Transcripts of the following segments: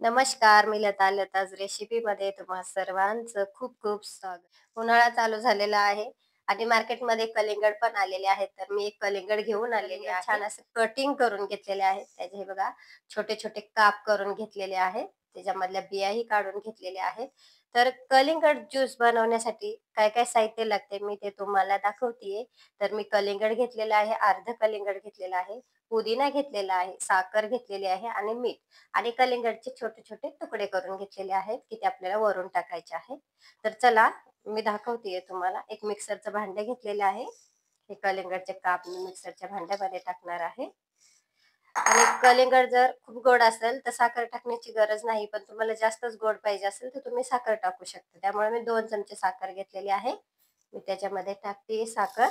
नमस्कार, मी लताच रेसिपीमध्ये तुम्हा सर्वांचं खूप खूप स्वागत. उन्हाळा चालू झालेला आहे आणि मार्केटमध्ये कलिंगड पण आलेले आहेत. तर मी एक कलिंगड घेऊन आलेली आहे. छान असं कटिंग करून घेतलेले आहे. त्याचे हे बघा छोटे छोटे काप करून घेतलेले आहेत. त्याच्यामधल्या बियाही काढून घेतलेल्या आहेत. तर कलिंगड ज्यूस बनवण्यासाठी काय काय साहित्य लागते मी ते तुम्हाला दाखवतेय. तर मी कलिंगड घेतलेलं आहे, अर्ध कलिंगड घेतलेलं आहे, पुदिना घेतलेला आहे, साखर घेतलेली आहे आणि मीठ आणि कलिंगडचे छोटे छोटे तुकडे करून घेतलेले आहेत की ते आपल्याला वरून टाकायचे आहे. तर चला मी दाखवतेय तुम्हाला. एक मिक्सरचं भांडे घेतलेले आहे. हे कलिंगडचे काप मी मिक्सरच्या भांड्यामध्ये टाकणार आहे. आणि कलिंगड जर खूप गोड असेल तर साखर टाकण्याची गरज नाही, पण तुम्हाला जास्तच गोड पाहिजे असेल तर तुम्ही साखर टाकू शकता. त्यामुळे मी 2 चमचे साखर घेतलेली आहे. मी त्याच्यामध्ये टाकते साखर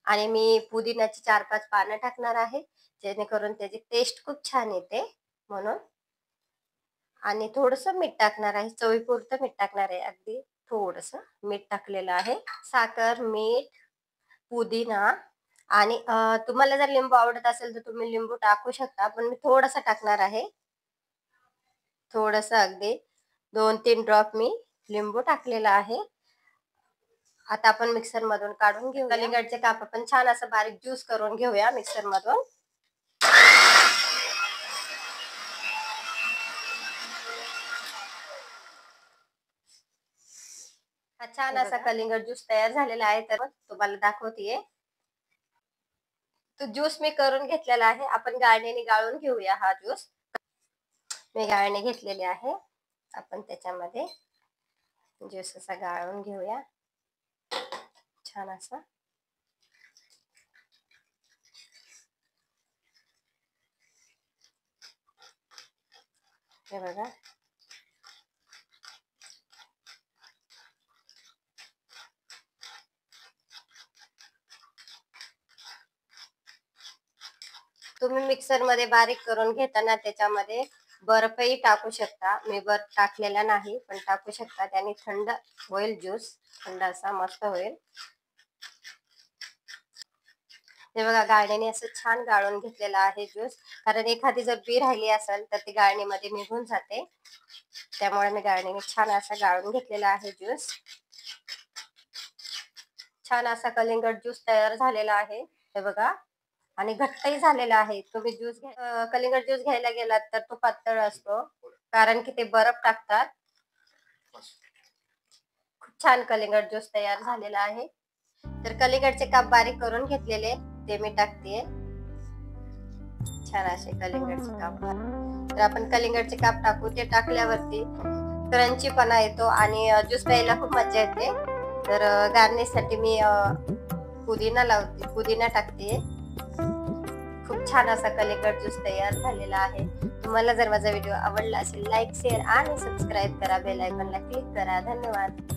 आणि मी पुदिन्याची 4-5 पानं टाकणार आहे, जेणेकरून त्याची टेस्ट खूप छान येते म्हणून. आणि थोडंसं मीठ टाकणार आहे, चवीपुरतं मीठ टाकणार आहे, अगदी थोडंसं मीठ टाकलेलं आहे. साखर, मीठ, पुदिना आणि तुम्हाला जर लिंबू आवडत असेल तर तुम्ही लिंबू टाकू शकता, पण मी थोडंसं टाकणार आहे. थोडंसं अगदी 2-3 ड्रॉप मी लिंबू टाकलेला आहे. आता आपण मिक्सर मधून काढून घेऊ. कलिंगडचे काप आपण छान असं बारीक ज्यूस करून घेऊया मिक्सर मधून. हा छान असा कलिंगड ज्यूस तयार झालेला आहे. तर तुम्हाला दाखवतेय. तो ज्यूस मी करून घेतलेला आहे. आपण गाळणीने गाळून घेऊया हा ज्यूस. मी गाळणी घेतलेली आहे. आपण त्याच्यामध्ये ज्यूस असा गाळून घेऊया छान असा. हे बघा, तुम्ही मिक्सर मध्ये बारीक करून घेताना त्याच्यामध्ये बर्फही टाकू शकता. मी बर्फ टाकलेला नाही, पण टाकू शकता. त्याने थंड होईल ज्यूस, थंड असा मस्त होईल. हे बघा, गाळणीने असं छान गाळून घेतलेला आहे ज्यूस. कारण एखादी जर बी राहिली असेल तर ती गाळणीमध्ये निघून जाते. त्यामुळे मी गाळणीने छान असा गाळून घेतलेला आहे ज्यूस. छान असा कलिंगड ज्यूस तयार झालेला आहे. हे बघा, आणि घट्टही झालेला आहे. तुम्ही ज्यूस कलिंगड ज्यूस घ्यायला गेलात तर तो पातळ असतो, कारण की ते बर्फ टाकतात. खूप छान कलिंगड ज्यूस तयार झालेला आहे. तर कलिंगडचे काप बारीक करून घेतलेले ते मी टाकते. छान असे कलिंगडचे काप. तर आपण कलिंगडचे काप टाकू. ते टाकल्यावरती क्रंचीपणा येतो आणि ज्यूस प्यायला खूप मजा येते. तर गार्निशसाठी मी पुदिना लावते, पुदिना टाकते. खूप छान असा कलिंगड ज्यूस तयार झालेला आहे. तुम्हाला जर माझा व्हिडिओ आवडला असेल, लाईक, शेअर आणि सबस्क्राईब करा. बेल आयकॉनला क्लिक करा. धन्यवाद.